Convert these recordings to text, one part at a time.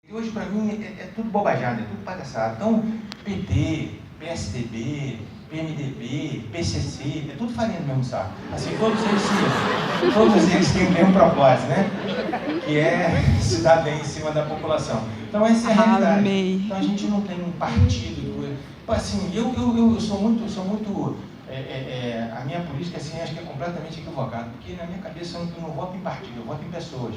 Hoje, para mim, é tudo bobajada, é tudo palhaçada. Então, PT, PSDB, PMDB, PCC, é tudo farinha do mesmo saco. Assim, todos eles têm o mesmo propósito, né? Que é se dar bem em cima da população. Então, essa é a realidade. Amei. Então, a gente não tem um partido. Assim, eu sou muito a minha política, assim, acho que é completamente equivocada, porque na minha cabeça eu não voto em partido, eu voto em pessoas.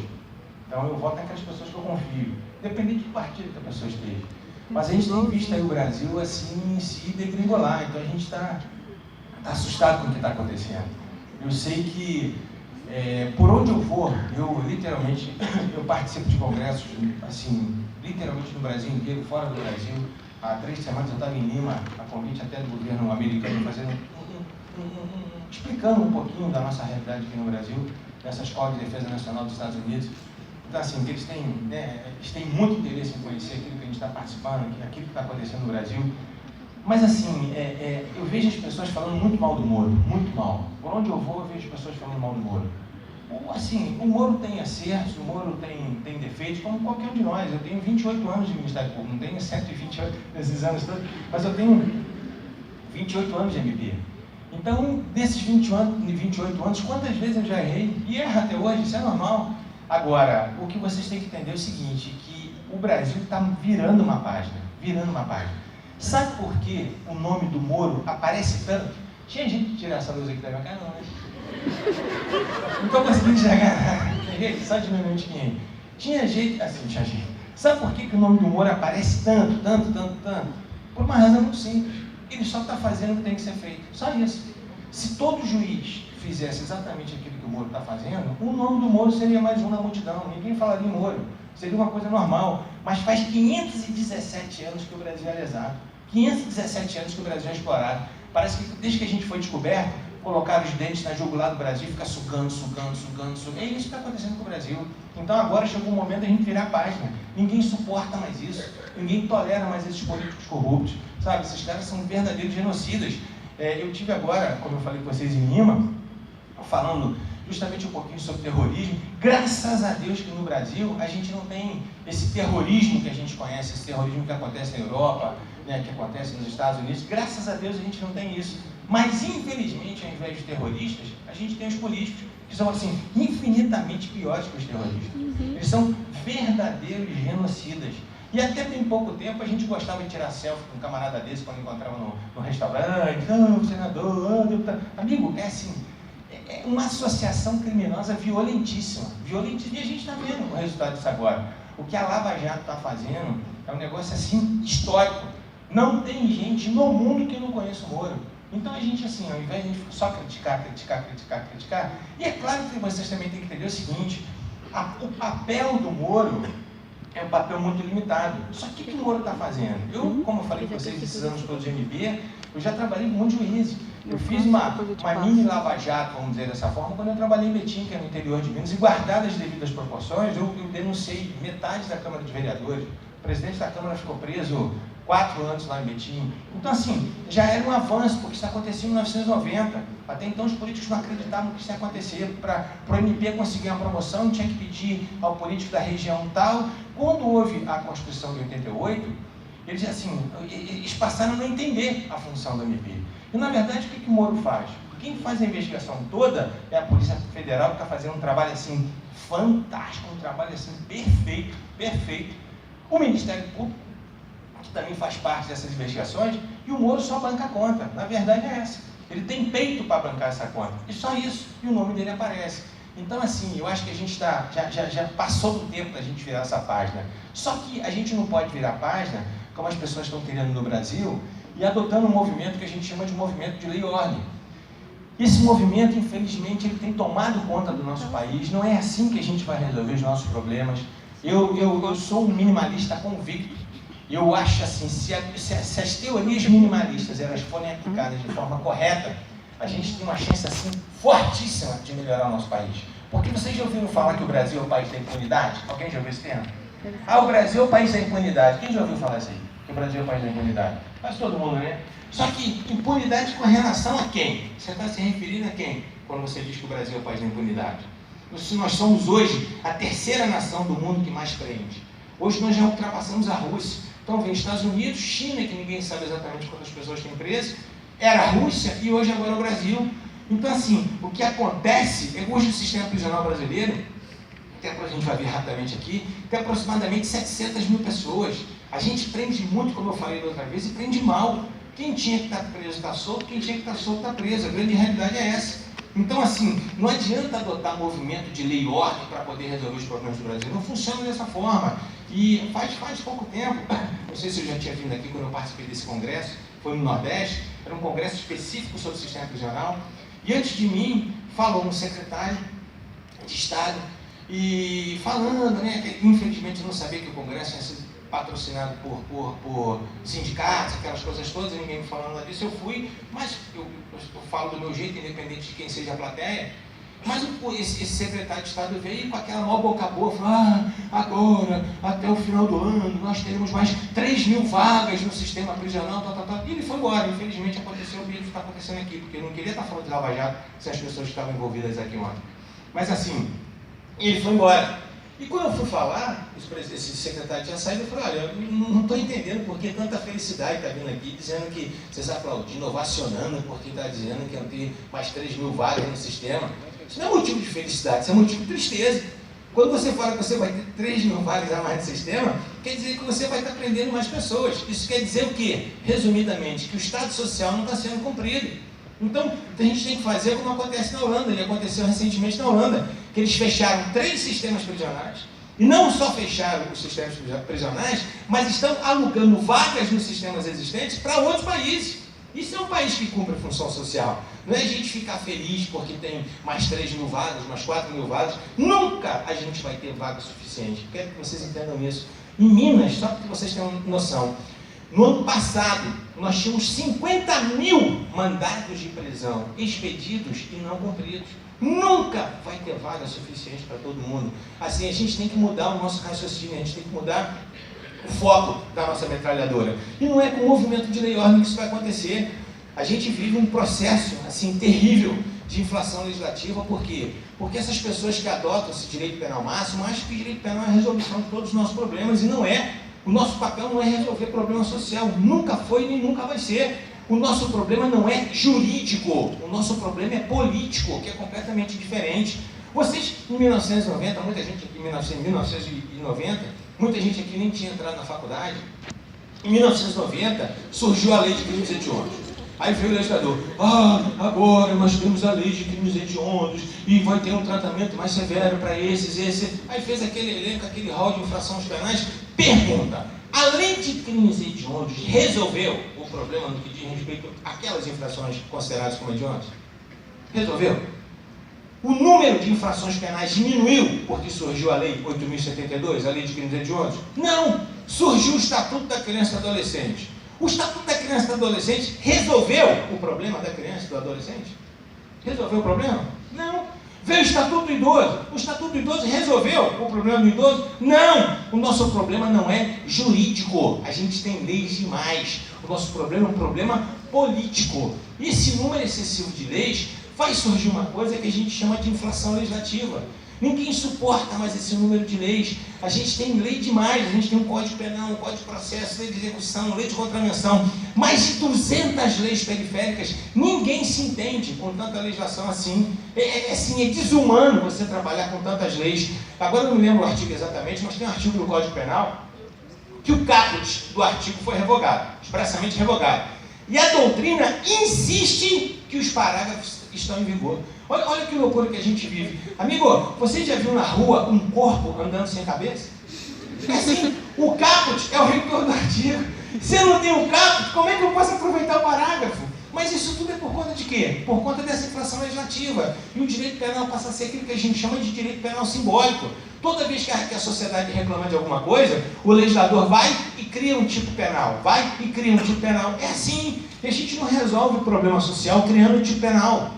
Então eu voto naquelas pessoas que eu confio, independente do partido que a pessoa esteja. Mas a gente tem visto aí o Brasil assim se degringolar, então a gente está assustado com o que está acontecendo. Eu sei que por onde eu for, eu literalmente eu participo de congressos, assim, literalmente no Brasil inteiro, fora do Brasil. Há 3 semanas eu estava em Lima, a convite até do governo americano, explicando um pouquinho da nossa realidade aqui no Brasil, dessa Escola de Defesa Nacional dos Estados Unidos. Então, assim, eles têm muito interesse em conhecer aquilo que a gente está participando, aquilo que está acontecendo no Brasil. Mas, assim, eu vejo as pessoas falando muito mal do Moro, muito mal. Por onde eu vou, eu vejo as pessoas falando mal do Moro. Assim, o Moro tem acertos, o Moro tem defeitos, como qualquer um de nós. Eu tenho 28 anos de Ministério Público, não tenho 128 nesses anos todos, mas eu tenho 28 anos de MP. Então, desses 28 anos, quantas vezes eu já errei? E erro até hoje, isso é normal. Agora, o que vocês têm que entender é o seguinte, que o Brasil está virando uma página. Sabe por que o nome do Moro aparece tanto? Tinha gente que tirar essa luz aqui da minha cara, não, né? Não estou conseguindo enxergar. Só diminuir um pouquinho. Tinha gente. Sabe por que o nome do Moro aparece tanto? Por uma razão muito simples. Ele só está fazendo o que tem que ser feito. Só isso. Se todo juiz fizesse exatamente aquilo que o Moro está fazendo, o nome do Moro seria mais um na multidão. Ninguém falaria em Moro. Seria uma coisa normal. Mas faz 517 anos que o Brasil é lesado. 517 anos que o Brasil é explorado. Parece que desde que a gente foi descoberto, colocaram os dentes na jugular do Brasil e fica sugando. É isso que está acontecendo com o Brasil. Então agora chegou o momento da gente virar a página. Ninguém suporta mais isso. Ninguém tolera mais esses políticos corruptos. Sabe, esses caras são verdadeiros genocidas. Eu tive agora, como eu falei com vocês em Lima, falando justamente um pouquinho sobre terrorismo. Graças a Deus que no Brasil a gente não tem esse terrorismo que a gente conhece, esse terrorismo que acontece na Europa, né, que acontece nos Estados Unidos. Graças a Deus a gente não tem isso. Mas, infelizmente, ao invés de terroristas, a gente tem os políticos, que são, assim, infinitamente piores que os terroristas. Eles são verdadeiros genocidas. E até tem pouco tempo a gente gostava de tirar selfie com um camarada desse quando encontrava no restaurante. Senador, deputado. Amigo, é assim, é uma associação criminosa violentíssima. E a gente está vendo o resultado disso agora. O que a Lava Jato está fazendo é um negócio, assim, histórico. Não tem gente no mundo que não conheça o Moro. Então a gente, assim, ao invés de a gente só criticar, e é claro que vocês também têm que entender o seguinte, o papel do Moro é um papel muito limitado. Só que o que o Moro está fazendo? Eu, como eu falei com vocês, esses anos todos de MB, eu já trabalhei com um monte de juízes. Eu fiz uma mini lava-jato, vamos dizer dessa forma, quando eu trabalhei em Betim, que é no interior de Minas, e guardadas as devidas proporções, eu denunciei metade da Câmara de Vereadores. O presidente da Câmara ficou preso 4 anos lá em Betim. Então, assim, já era um avanço, porque isso acontecia em 1990. Até então, os políticos não acreditavam que isso ia acontecer. Para o MP conseguir uma promoção, tinha que pedir ao político da região tal. Quando houve a Constituição de 88, eles passaram a não entender a função do MP. E, na verdade, o que o Moro faz? Quem faz a investigação toda é a Polícia Federal, que está fazendo um trabalho, assim, fantástico, um trabalho, assim, perfeito. O Ministério Público, que também faz parte dessas investigações, e o Moro só banca a conta. Na verdade é essa. Ele tem peito para bancar essa conta. E só isso. E o nome dele aparece. Então, assim, eu acho que a gente já passou do tempo da gente virar essa página. Só que a gente não pode virar a página, como as pessoas estão querendo no Brasil, e adotando um movimento que a gente chama de movimento de lei e ordem. Esse movimento, infelizmente, ele tem tomado conta do nosso país. Não é assim que a gente vai resolver os nossos problemas. Eu sou um minimalista convicto. Eu acho assim, se as teorias minimalistas elas forem aplicadas de forma correta, a gente tem uma chance assim fortíssima de melhorar o nosso país. Porque vocês já ouviram falar que o Brasil é o país da impunidade? Alguém já ouviu esse termo? O Brasil é o país da impunidade. Quem já ouviu falar isso aí? Que o Brasil é o país da impunidade? Quase todo mundo, né? Só que impunidade com relação a quem? Você está se referindo a quem? Quando você diz que o Brasil é o país da impunidade? Nós somos hoje a 3ª nação do mundo que mais prende. Hoje nós já ultrapassamos a Rússia. Então vem Estados Unidos, China, que ninguém sabe exatamente quantas pessoas têm preso, era a Rússia e hoje agora é o Brasil. Então assim, o que acontece é que hoje o sistema prisional brasileiro, até a gente vai ver rapidamente aqui, tem aproximadamente 700 mil pessoas. A gente prende muito, como eu falei da outra vez, e prende mal. Quem tinha que estar preso está solto, quem tinha que estar solto está preso. A grande realidade é essa. Então, assim, não adianta adotar movimento de lei e ordem para poder resolver os problemas do Brasil. Não funciona dessa forma. E faz pouco tempo, não sei se eu já tinha vindo aqui quando eu participei desse congresso, foi no Nordeste, era um congresso específico sobre o sistema prisional. E antes de mim, falou um secretário de Estado, e falando, né, que infelizmente eu não sabia que o congresso tinha sido patrocinado por sindicatos, aquelas coisas todas, e ninguém me falando nada disso. Eu fui, mas eu falo do meu jeito, independente de quem seja a plateia. Mas esse secretário de Estado veio com aquela maior boca boa, falou, agora, até o final do ano, nós teremos mais 3.000 vagas no sistema prisional, e ele foi embora. Infelizmente aconteceu o mesmo que está acontecendo aqui, porque eu não queria estar falando de Lava Jato se as pessoas estavam envolvidas aqui ontem. Mas assim, ele foi embora. E quando eu fui falar, esse secretário tinha saído, eu falei, olha, eu não estou entendendo por que tanta felicidade está vindo aqui, dizendo que vocês aplaudindo, ovacionando, porque está dizendo que iam ter mais 3.000 vagas no sistema. Isso não é motivo de felicidade, isso é motivo de tristeza. Quando você fala que você vai ter 3.000 vagas a mais no sistema, quer dizer que você vai estar prendendo mais pessoas. Isso quer dizer o quê? Resumidamente, que o Estado Social não está sendo cumprido. Então, a gente tem que fazer como acontece na Holanda, e aconteceu recentemente na Holanda, que eles fecharam 3 sistemas prisionais, e não só fecharam os sistemas prisionais, mas estão alugando vagas nos sistemas existentes para outros países. Isso é um país que cumpre a função social. Não é a gente ficar feliz porque tem mais 3.000 vagas, mais 4.000 vagas. Nunca a gente vai ter vaga suficiente. Quero que vocês entendam isso. Em Minas, só para que vocês tenham noção, no ano passado, nós tínhamos 50.000 mandatos de prisão expedidos e não cumpridos. Nunca vai ter vaga suficiente para todo mundo. Assim, a gente tem que mudar o nosso raciocínio, a gente tem que mudar o foco da nossa metralhadora. E não é com o movimento de lei e ordem que isso vai acontecer. A gente vive um processo, assim, terrível de inflação legislativa. Por quê? Porque essas pessoas que adotam esse direito penal máximo acham que o direito penal é a resolução de todos os nossos problemas, e não é. O nosso papel não é resolver problema social, nunca foi nem nunca vai ser. O nosso problema não é jurídico, o nosso problema é político, que é completamente diferente. Vocês, em 1990, muita gente aqui, em 1990, muita gente aqui nem tinha entrado na faculdade. Em 1990, surgiu a lei de crimes hediondos. Aí veio o legislador, agora nós temos a lei de crimes hediondos e vai ter um tratamento mais severo para esses. Aí fez aquele elenco, aquele rol de infrações penais. Pergunta, a lei de crimes hediondos resolveu o problema no que diz respeito àquelas infrações consideradas como hediondas? Resolveu? O número de infrações penais diminuiu porque surgiu a lei 8.072, a lei de crimes hediondos? Não! Surgiu o Estatuto da Criança e do Adolescente. O Estatuto da Criança e do Adolescente resolveu o problema da criança e do adolescente? Resolveu o problema? Não. Veio o Estatuto do Idoso. O Estatuto do Idoso resolveu o problema do idoso? Não. O nosso problema não é jurídico. A gente tem leis demais. O nosso problema é um problema político. E esse número excessivo de leis faz surgir uma coisa que a gente chama de inflação legislativa. Ninguém suporta mais esse número de leis. A gente tem lei demais, a gente tem um Código Penal, um Código de Processo, lei de execução, lei de contravenção, mais de 200 leis periféricas. Ninguém se entende com tanta legislação assim. É desumano você trabalhar com tantas leis. Agora eu não me lembro o artigo exatamente, mas tem um artigo do Código Penal que o caput do artigo foi revogado, expressamente revogado. E a doutrina insiste que os parágrafos estão em vigor. Olha que loucura que a gente vive. Amigo, você já viu na rua um corpo andando sem cabeça? É assim, o caput é o reitor do artigo. Se eu não tenho o caput, como é que eu posso aproveitar o parágrafo? Mas isso tudo é por conta de quê? Por conta dessa inflação legislativa. E o direito penal passa a ser aquilo que a gente chama de direito penal simbólico. Toda vez que a sociedade reclama de alguma coisa, o legislador vai e cria um tipo penal. Vai e cria um tipo penal. É assim. E a gente não resolve o problema social criando um tipo penal.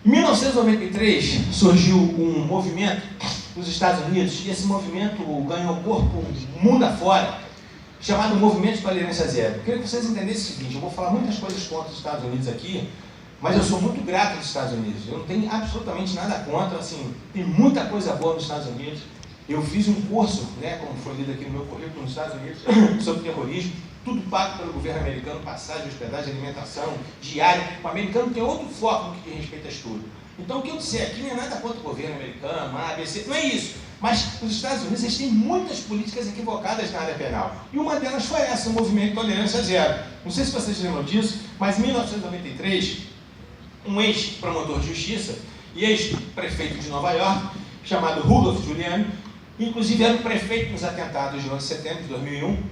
Em 1993 surgiu um movimento nos Estados Unidos, e esse movimento ganhou corpo mundo afora, chamado Movimento de Tolerância Zero. Eu queria que vocês entendessem o seguinte: eu vou falar muitas coisas contra os Estados Unidos aqui, mas eu sou muito grato aos Estados Unidos. Eu não tenho absolutamente nada contra, assim, tem muita coisa boa nos Estados Unidos. Eu fiz um curso, né, como foi lido aqui no meu currículo, nos Estados Unidos, sobre terrorismo, tudo pago pelo governo americano, passagem, hospedagem, alimentação, diária. O americano tem outro foco no que diz respeito a estudo. Então, o que eu disser aqui não é nada contra o governo americano, a ABC, não é isso. Mas os Estados Unidos eles têm muitas políticas equivocadas na área penal. E uma delas foi essa, o movimento Tolerância Zero. Não sei se vocês lembram disso, mas em 1993, um ex-promotor de justiça e ex-prefeito de Nova York, chamado Rudolph Giuliani, inclusive era o prefeito nos atentados de 11 de setembro de 2001,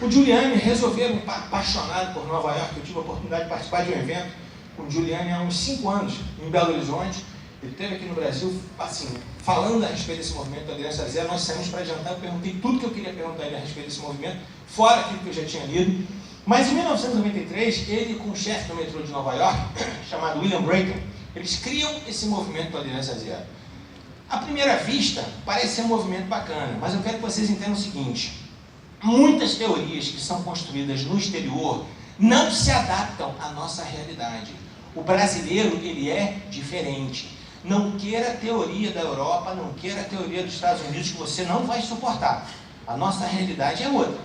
o Giuliani resolveu, apaixonado por Nova York, eu tive a oportunidade de participar de um evento com o Giuliani há uns 5 anos, em Belo Horizonte. Ele esteve aqui no Brasil, assim, falando a respeito desse movimento Tolerância Zero. Nós saímos para jantar, eu perguntei tudo que eu queria perguntar a ele a respeito desse movimento, fora aquilo que eu já tinha lido. Mas em 1993, ele com o chefe do metrô de Nova York, chamado William Brayton, eles criam esse movimento Tolerância Zero. À primeira vista, parece ser um movimento bacana, mas eu quero que vocês entendam o seguinte: muitas teorias que são construídas no exterior não se adaptam à nossa realidade. O brasileiro, ele é diferente. Não queira a teoria da Europa, não queira a teoria dos Estados Unidos, que você não vai suportar. A nossa realidade é outra.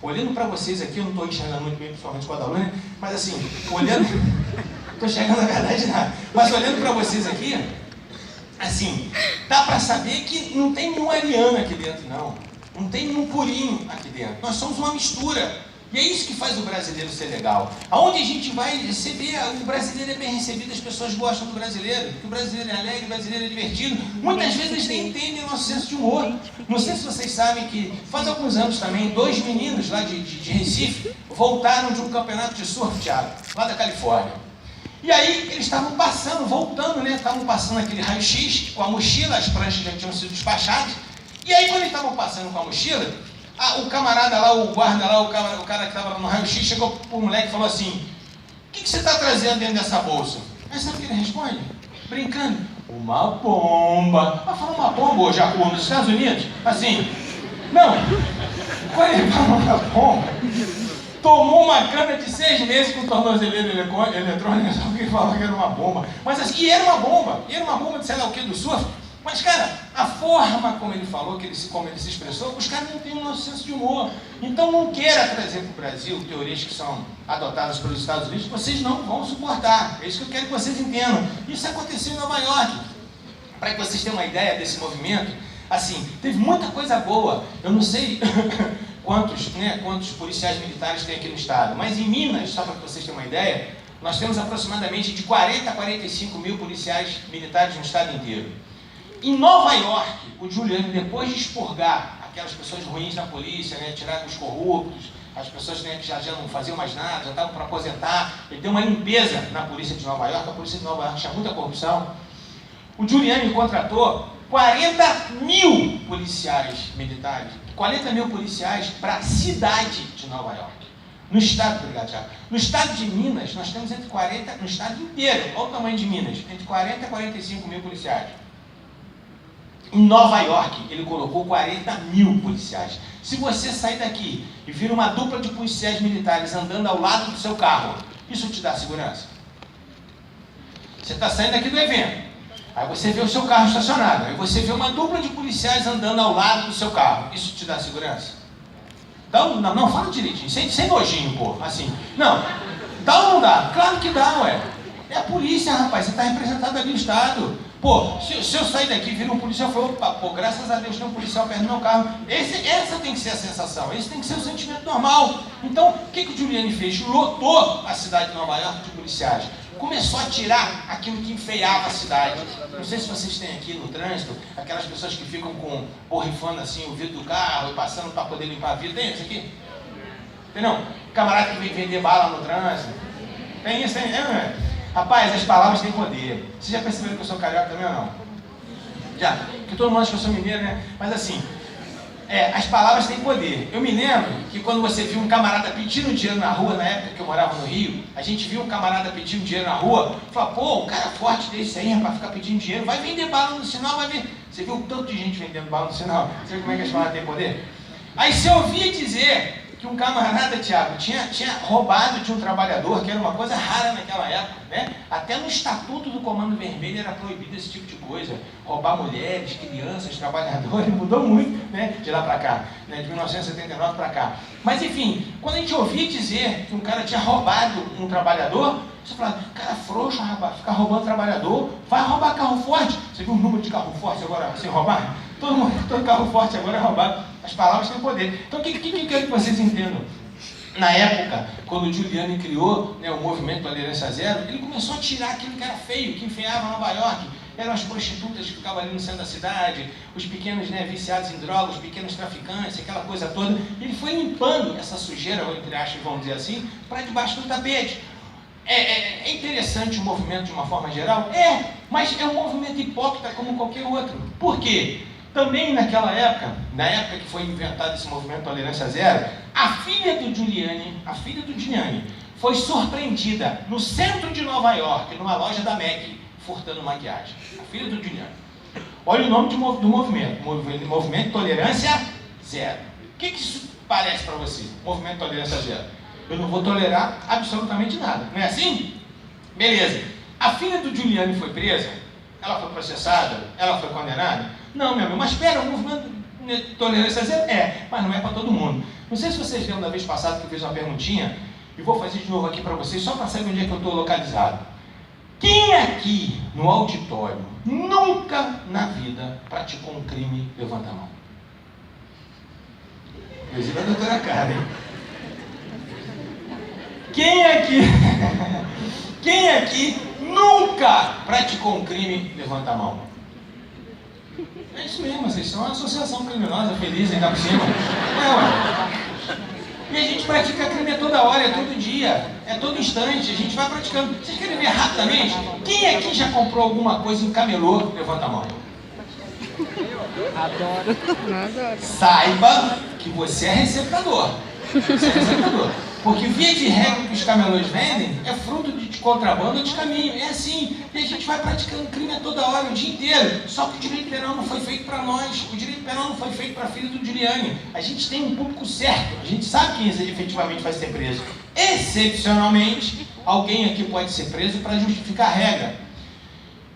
Olhando para vocês aqui, eu não estou enxergando muito bem, principalmente com a Dalune, mas assim, olhando... Estou enxergando na verdade nada. Mas olhando para vocês aqui, assim, dá para saber que não tem nenhum ariano aqui dentro, não. Não tem nenhum purinho aqui dentro. Nós somos uma mistura. E é isso que faz o brasileiro ser legal. Aonde a gente vai receber, o brasileiro é bem recebido, as pessoas gostam do brasileiro, porque o brasileiro é alegre, o brasileiro é divertido. Muitas vezes eles nem entendem o nosso senso de humor. Não sei se vocês sabem que faz alguns anos também, 2 meninos lá de Recife voltaram de um campeonato de surf, Thiago, lá da Califórnia. E aí eles estavam passando, voltando, né? Estavam passando aquele raio-x com a mochila, as pranchas já tinham sido despachadas. E aí quando eles estavam passando com a mochila, o camarada lá, o guarda lá, o cara que estava no raio-x, chegou pro moleque e falou assim: o que você está trazendo dentro dessa bolsa? Aí sabe o que ele responde? Brincando: uma bomba. Ah, falou uma bomba hoje, Jacu, nos Estados Unidos? Assim, não. Quando ele falou uma bomba, tomou uma cana de 6 meses com tornozeleira eletrônica, só que ele falou que era uma bomba. Mas assim, e era uma bomba de sei lá o que, do surf. Mas, cara, a forma como ele falou, como ele se expressou, os caras não têm o nosso senso de humor. Então não queira trazer para o Brasil teorias que são adotadas pelos Estados Unidos, que vocês não vão suportar. É isso que eu quero que vocês entendam. Isso aconteceu em Nova York. Para que vocês tenham uma ideia desse movimento, assim, teve muita coisa boa. Eu não sei quantos policiais militares tem aqui no estado, mas em Minas, só para que vocês tenham uma ideia, nós temos aproximadamente de 40 a 45 mil policiais militares no estado inteiro. Em Nova York, o Giuliani, depois de expurgar aquelas pessoas ruins na polícia, né, tirar os corruptos, as pessoas, né, que já não faziam mais nada, já estavam para aposentar, ele deu uma limpeza na polícia de Nova York. A polícia de Nova York tinha muita corrupção. O Giuliani contratou 40 mil policiais militares, 40 mil policiais para a cidade de Nova York. No estado, obrigado, Thiago. No estado de Minas, nós temos entre 40, no estado inteiro, olha o tamanho de Minas, entre 40 e 45 mil policiais. Em Nova York, ele colocou 40 mil policiais. Se você sair daqui e vir uma dupla de policiais militares andando ao lado do seu carro, isso te dá segurança? Você está saindo aqui do evento, aí você vê o seu carro estacionado, aí você vê uma dupla de policiais andando ao lado do seu carro, isso te dá segurança? Então, não, fala direitinho, sem nojinho, pô, assim. Não, dá ou não dá? Claro que dá, ué. É a polícia, rapaz, você está representado ali no estado. Pô, se eu sair daqui e vir um policial e falar: opa, pô, graças a Deus tem um policial perto do meu carro. Essa tem que ser a sensação, esse tem que ser o sentimento normal. Então, o que o Giuliani fez? Lotou a cidade de Nova York de policiais. Começou a tirar aquilo que enfeiava a cidade. Não sei se vocês têm aqui no trânsito, aquelas pessoas que ficam borrifando assim o vidro do carro e passando para poder limpar a vida. Tem isso aqui? Tem não? Camarada que vem vender bala no trânsito. Tem isso, tem? Rapaz, as palavras têm poder. Vocês já perceberam que eu sou carioca também ou não? Já, porque todo mundo acha que eu sou mineiro, né? Mas assim, as palavras têm poder. Eu me lembro que quando você viu um camarada pedindo dinheiro na rua, na época que eu morava no Rio, a gente viu um camarada pedindo dinheiro na rua, falava: pô, um cara forte desse aí, rapaz, ficar pedindo dinheiro, vai vender bala no sinal, vai ver. Você viu o tanto de gente vendendo bala no sinal? Você viu como é que as palavras têm poder? Aí você ouvia dizer que um camarada, Tiago, tinha roubado de um trabalhador, que era uma coisa rara naquela época, né? Até no Estatuto do Comando Vermelho era proibido esse tipo de coisa. Roubar mulheres, crianças, trabalhadores, mudou muito, né? De lá para cá, né? De 1979 para cá. Mas enfim, quando a gente ouvia dizer que um cara tinha roubado um trabalhador, você falava, cara frouxo, rapaz, ficar roubando trabalhador, vai roubar carro forte. Você viu o número de carro forte agora sem roubar? Todo carro forte agora é roubado. As palavras têm poder. Então, o que eu quero que vocês entendam? Na época, quando o Giuliani criou, né, o movimento Tolerância Zero, ele começou a tirar aquilo que era feio, que enfeiava Nova York. Eram as prostitutas que ficavam ali no centro da cidade, os pequenos, né, viciados em drogas, os pequenos traficantes, aquela coisa toda. Ele foi limpando essa sujeira, ou entre aspas, vamos dizer assim, para debaixo do tapete. É interessante o movimento de uma forma geral? Mas é um movimento hipócrita como qualquer outro. Por quê? Também naquela época, na época que foi inventado esse movimento Tolerância Zero, a filha do Giuliani, foi surpreendida no centro de Nova York, numa loja da MAC, furtando maquiagem. A filha do Giuliani. Olha o nome do movimento, Movimento Tolerância Zero. O que isso parece para você, Movimento Tolerância Zero? Eu não vou tolerar absolutamente nada, não é assim? Beleza. A filha do Giuliani foi presa? Ela foi processada? Ela foi condenada? Não, meu amigo, mas espera, o movimento de tolerância zero mas não é para todo mundo. Não sei se vocês lembram da vez passada que eu fiz uma perguntinha, e vou fazer de novo aqui para vocês, só para saber onde é que eu estou localizado. Quem aqui no auditório nunca na vida praticou um crime? Levanta a mão. Inclusive a doutora Karen. Quem aqui nunca praticou um crime? Levanta a mão. É isso mesmo, vocês são uma associação criminosa feliz ainda por cima. E a gente pratica crime toda hora, é todo dia, é todo instante, a gente vai praticando. Vocês querem ver rapidamente? Quem aqui já comprou alguma coisa em camelô? Levanta a mão. Adoro. Saiba que você é receptador. Porque via de regra que os camelôs vendem é fruto de contrabando ou de caminho. É assim. E a gente vai praticando crime a toda hora, o dia inteiro. Só que o direito penal não foi feito para nós. O direito penal não foi feito para a filha do Giuliani. A gente tem um público certo. A gente sabe quem efetivamente vai ser preso. Excepcionalmente, alguém aqui pode ser preso para justificar a regra.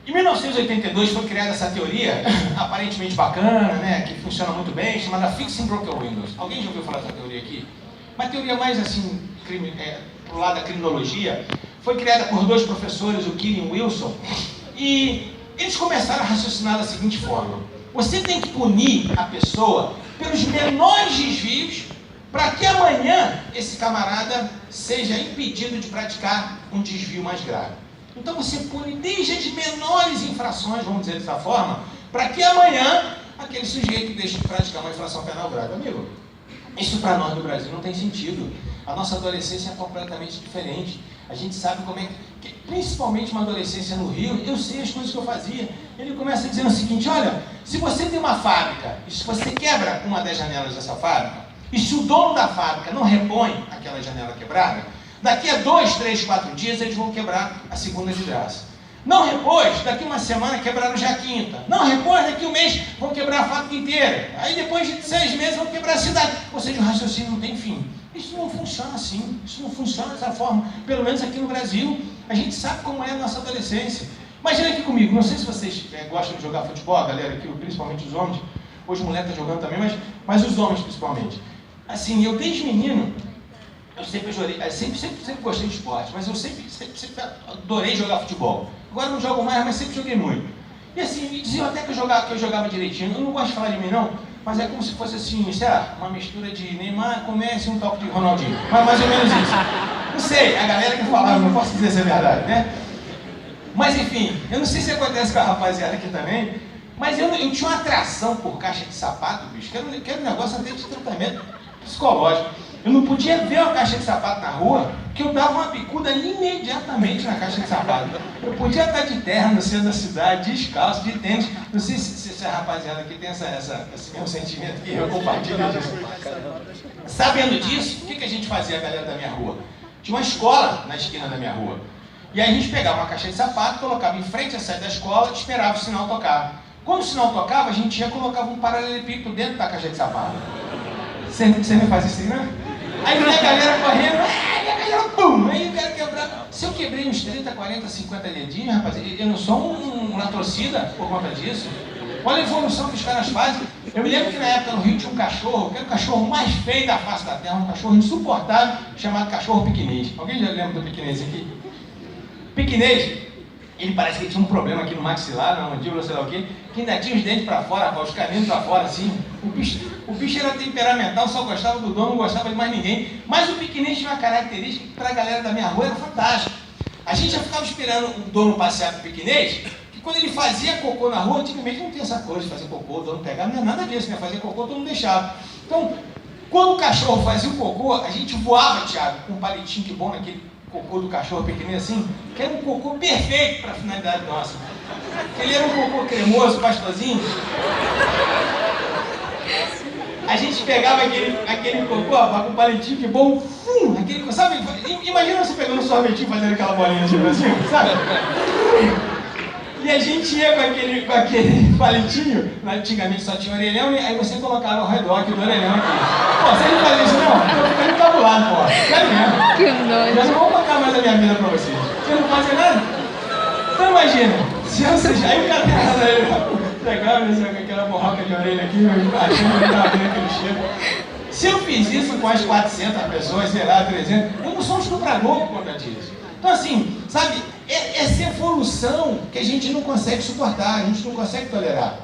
Em 1982 foi criada essa teoria, aparentemente bacana, né, que funciona muito bem, chamada Fixing Broken Windows. Alguém já ouviu falar dessa teoria aqui? Uma teoria mais assim, pro lado da criminologia, foi criada por dois professores, o Killian Wilson, e eles começaram a raciocinar da seguinte forma: você tem que punir a pessoa pelos menores desvios, para que amanhã esse camarada seja impedido de praticar um desvio mais grave. Então você pune desde as menores infrações, vamos dizer dessa forma, para que amanhã aquele sujeito deixe de praticar uma infração penal grave. Amigo, isso para nós no Brasil não tem sentido. A nossa adolescência é completamente diferente. A gente sabe como é que, principalmente uma adolescência no Rio, eu sei as coisas que eu fazia. Ele começa dizendo o seguinte: olha, se você tem uma fábrica, e se você quebra uma das janelas dessa fábrica, e se o dono da fábrica não repõe aquela janela quebrada, daqui a 2, 3, 4 dias eles vão quebrar a segunda de graça. Não repôs, daqui uma semana quebraram já a quinta. Não repôs, daqui um mês vão quebrar a fábrica inteira. Aí depois de 6 meses vão quebrar a cidade. Ou seja, o raciocínio não tem fim. Isso não funciona assim, isso não funciona dessa forma. Pelo menos aqui no Brasil, a gente sabe como é a nossa adolescência. Imagina aqui comigo, não sei se vocês gostam de jogar futebol, a galera aqui, principalmente os homens. Hoje a mulher está jogando também, mas os homens principalmente. Assim, eu desde menino, eu sempre gostei de esporte, mas eu sempre adorei jogar futebol. Agora não jogo mais, mas sempre joguei muito. E assim, diziam até que eu jogava direitinho. Eu não gosto de falar de mim não, mas é como se fosse assim, sei lá, uma mistura de Neymar com Messi e um toque de Ronaldinho. Mas mais ou menos isso. Não sei, a galera que falava, não posso dizer se é verdade, né? Mas enfim, eu não sei se acontece com a rapaziada aqui também, mas eu tinha uma atração por caixa de sapato, bicho, que era um negócio até de tratamento psicológico. Eu não podia ver uma caixa de sapato na rua, que eu dava uma bicuda imediatamente na caixa de sapato. Eu podia estar de terra no centro da cidade, descalço, de tênis. Não sei se a rapaziada aqui tem esse meu sentimento que eu compartilho disso. Sabendo disso, o que a gente fazia, a galera da minha rua? Tinha uma escola na esquina da minha rua. E aí a gente pegava uma caixa de sapato, colocava em frente à sede da escola e esperava o sinal tocar. Quando o sinal tocava, a gente já colocava um paralelepípedo dentro da caixa de sapato. Você não faz isso aí, não? Aí vem a galera correndo, e a galera, pum! Aí eu quero quebrar. Se eu quebrei uns 30, 40, 50 dedinhos, rapaz, eu não sou um latrocida por conta disso. Olha a evolução que os caras fazem. Eu me lembro que na época no Rio tinha um cachorro, que era o cachorro mais feio da face da terra, um cachorro insuportável, chamado cachorro piquinês. Alguém já lembra do piquinês aqui? Piquinês, ele parece que tinha um problema aqui no maxilar, na mandíbula, sei lá o quê, que ainda tinha os dentes para fora, os caninos para fora, assim. O bicho era temperamental, só gostava do dono, não gostava de mais ninguém. Mas o piquinês tinha uma característica que para a galera da minha rua era fantástica. A gente já ficava esperando o dono passear com o piquinês, que quando ele fazia cocô na rua, antigamente não tinha essa coisa de fazer cocô, o dono pegava, não é nada disso, né? Fazer cocô todo mundo deixava. Então, quando o cachorro fazia o cocô, a gente voava, Thiago, com um palitinho que bom naquele cocô do cachorro pequenininho assim, que era um cocô perfeito para a finalidade nossa. Ele era um cocô cremoso, pastosinho. A gente pegava aquele cocô, com um palitinho que bom, aquele, sabe? Imagina você pegando um sorvetinho fazendo aquela bolinha assim pra cima, sabe? E a gente ia com aquele palitinho, antigamente só tinha orelhão, e aí você colocava ao redor aqui do orelhão aqui. Pô, você não faz isso não? Eu tô ficando encabulado, pô. Sério mesmo. Que nojo. Já não vou contar mais a minha vida pra vocês. Vocês não fazem nada? Então imagina, se você... Aí o cara pegava aquela borroca de orelha aqui, achando que estava vendo aquele cheiro. Se eu fiz isso com as 400 pessoas, sei lá, 300, eu não sou um estuprador por conta disso. Então assim, sabe, essa evolução que a gente não consegue suportar, a gente não consegue tolerar.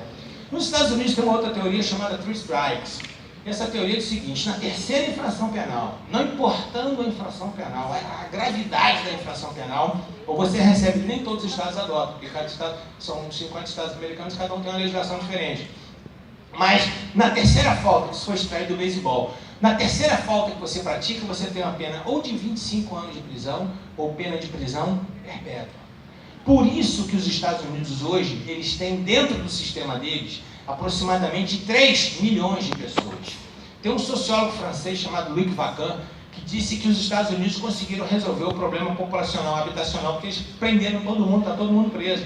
Nos Estados Unidos tem uma outra teoria chamada Three Strikes. Essa teoria é o seguinte: na terceira infração penal, não importando a infração penal, a gravidade da infração penal, ou você recebe, nem todos os estados adotam, porque cada estado, são 50 estados americanos, cada um tem uma legislação diferente. Mas na terceira falta, se for extraído do beisebol, na terceira falta que você pratica, você tem uma pena ou de 25 anos de prisão, ou pena de prisão perpétua. Por isso que os Estados Unidos hoje, eles têm dentro do sistema deles, aproximadamente 3 milhões de pessoas. Tem um sociólogo francês chamado Luc Vacan, que disse que os Estados Unidos conseguiram resolver o problema populacional, habitacional, porque eles prenderam todo mundo, está todo mundo preso.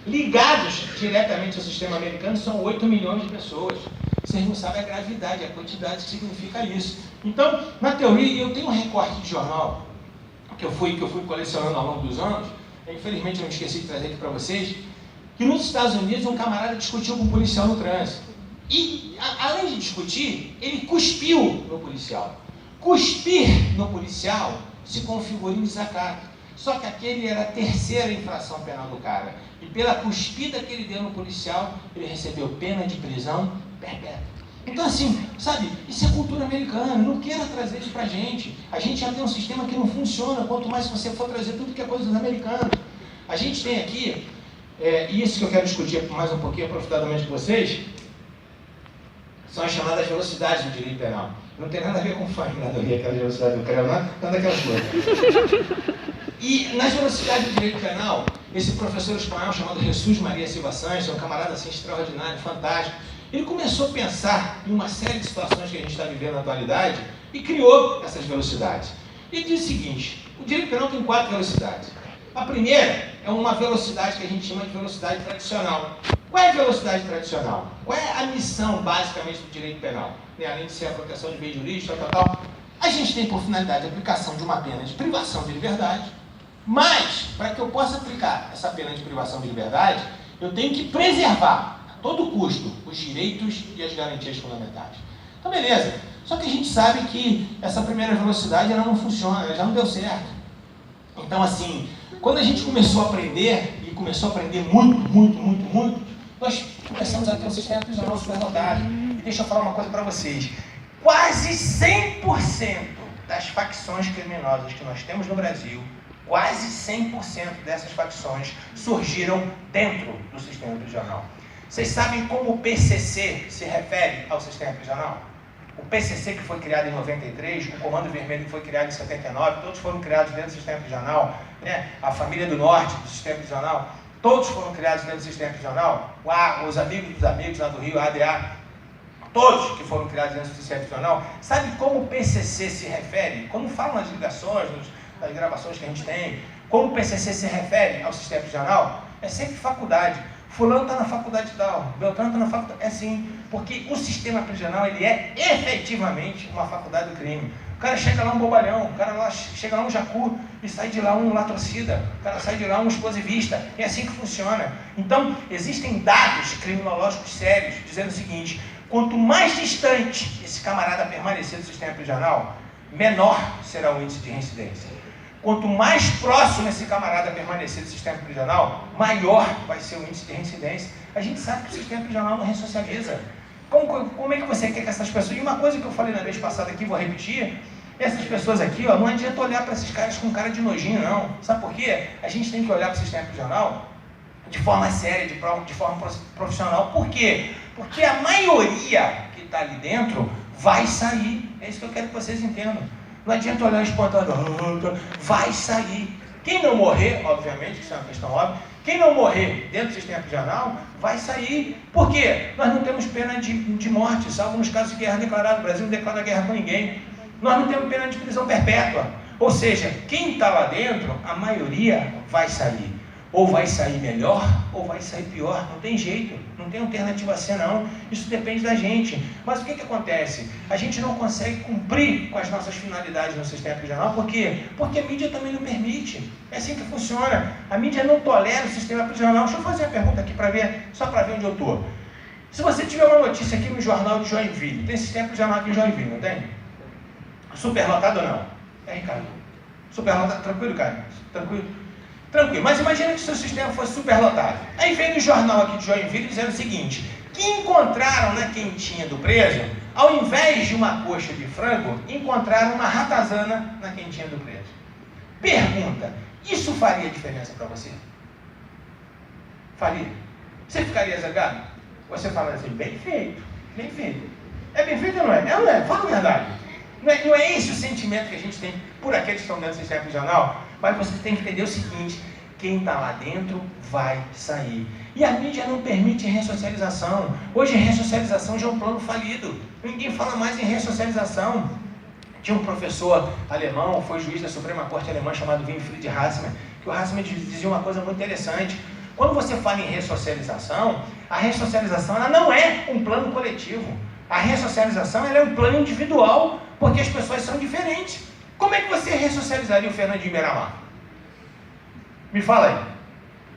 Ligados diretamente ao sistema americano são 8 milhões de pessoas. Vocês não sabem a gravidade, a quantidade que significa isso. Então, na teoria, eu tenho um recorte de jornal que eu fui colecionando ao longo dos anos, infelizmente eu me esqueci de trazer aqui para vocês, que nos Estados Unidos um camarada discutiu com um policial no trânsito. E, além de discutir, ele cuspiu no policial. Cuspir no policial se configura em desacato. Só que aquele era a terceira infração penal do cara. E pela cuspida que ele deu no policial, ele recebeu pena de prisão perpétua. Então assim, sabe, isso é cultura americana, não queira trazer isso pra gente. A gente já tem um sistema que não funciona, quanto mais você for trazer tudo que é coisa dos americanos. A gente tem aqui, isso que eu quero discutir mais um pouquinho aprofundadamente com vocês, são as chamadas velocidades do direito penal. Não tem nada a ver com família, aquela velocidade do crânio, nada daquelas coisas. E nas velocidades do direito penal, esse professor espanhol chamado Jesus Maria Silva Sanches, um camarada assim extraordinário, fantástico, ele começou a pensar em uma série de situações que a gente está vivendo na atualidade e criou essas velocidades. Ele diz o seguinte: o direito penal tem 4 velocidades. A primeira é uma velocidade que a gente chama de velocidade tradicional. Qual é a velocidade tradicional? Qual é a missão, basicamente, do direito penal? Além de ser a proteção de bem jurídico, tal, a gente tem por finalidade a aplicação de uma pena de privação de liberdade, mas, para que eu possa aplicar essa pena de privação de liberdade, eu tenho que preservar, a todo custo, os direitos e as garantias fundamentais. Então, beleza. Só que a gente sabe que essa primeira velocidade ela não funciona, ela já não deu certo. Então, assim, quando a gente começou a aprender, e começou a aprender muito, nós começamos a ter um sistema prisional superlotado. E deixa eu falar uma coisa para vocês. Quase 100% das facções criminosas que nós temos no Brasil, quase 100% dessas facções surgiram dentro do sistema prisional. Vocês sabem como o PCC se refere ao sistema prisional? O PCC, que foi criado em 93, o Comando Vermelho, que foi criado em 79, todos foram criados dentro do sistema prisional, né? A Família do Norte do sistema prisional, todos foram criados dentro do sistema prisional. Os Amigos dos Amigos lá do Rio, a ADA, todos que foram criados dentro do sistema prisional. Sabe como o PCC se refere? Como falam nas ligações, nas gravações que a gente tem, como o PCC se refere ao sistema prisional? É sempre faculdade. Fulano está na faculdade tal, Beltrano está na faculdade. É assim. Porque o sistema prisional, ele é efetivamente uma faculdade do crime. O cara chega lá um bobalhão, o cara chega lá um jacu e sai de lá um latrocida, o cara sai de lá um explosivista. É assim que funciona. Então, existem dados criminológicos sérios dizendo o seguinte: quanto mais distante esse camarada permanecer do sistema prisional, menor será o índice de reincidência. Quanto mais próximo esse camarada permanecer do sistema prisional, maior vai ser o índice de reincidência. A gente sabe que o sistema prisional não ressocializa. Como é que você quer que essas pessoas... E uma coisa que eu falei na vez passada aqui, vou repetir: essas pessoas aqui, ó, não adianta olhar para esses caras com cara de nojinho, não. Sabe por quê? A gente tem que olhar para o sistema prisional de forma séria, de forma profissional. Por quê? Porque a maioria que está ali dentro vai sair. É isso que eu quero que vocês entendam. Não adianta olhar espantado, vai sair. Quem não morrer, obviamente, isso é uma questão óbvia, quem não morrer dentro do sistema prisional, vai sair. Por quê? Nós não temos pena de morte, salvo nos casos de guerra declarada. O Brasil não declara guerra com ninguém. Nós não temos pena de prisão perpétua. Ou seja, quem está lá dentro, a maioria vai sair. Ou vai sair melhor, ou vai sair pior. Não tem jeito, não tem alternativa C não. Isso depende da gente. Mas o que acontece? A gente não consegue cumprir com as nossas finalidades no sistema prisional. Por quê? Porque a mídia também não permite. É assim que funciona. A mídia não tolera o sistema prisional. Deixa eu fazer uma pergunta aqui para ver, só para ver onde eu estou. Se você tiver uma notícia aqui no jornal de Joinville, tem sistema prisional aqui em Joinville, não tem? Superlotado ou não? É, Ricardo. Superlotado, tranquilo, cara? Tranquilo. Tranquilo, mas imagina que o seu sistema fosse superlotado. Aí vem no jornal aqui de Joinville dizendo o seguinte: que encontraram na quentinha do preso, ao invés de uma coxa de frango, encontraram uma ratazana na quentinha do preso. Pergunta: isso faria diferença para você? Faria? Você ficaria zangado? Você fala assim: bem feito, bem feito. É bem feito ou não é? É ou não é? Fala a verdade. Não é esse o sentimento que a gente tem por aqueles que estão dentro do sistema prisional? Mas você tem que entender o seguinte: quem está lá dentro vai sair. E a mídia não permite ressocialização. Hoje ressocialização já é um plano falido. Ninguém fala mais em ressocialização. Tinha um professor alemão, foi juiz da Suprema Corte alemã, chamado Winfried Hassmann, que o Hassmann dizia uma coisa muito interessante. Quando você fala em ressocialização, a ressocialização ela não é um plano coletivo. A ressocialização ela é um plano individual, porque as pessoas são diferentes. Como é que você ressocializaria o Fernandinho Beiramar? Me fala aí.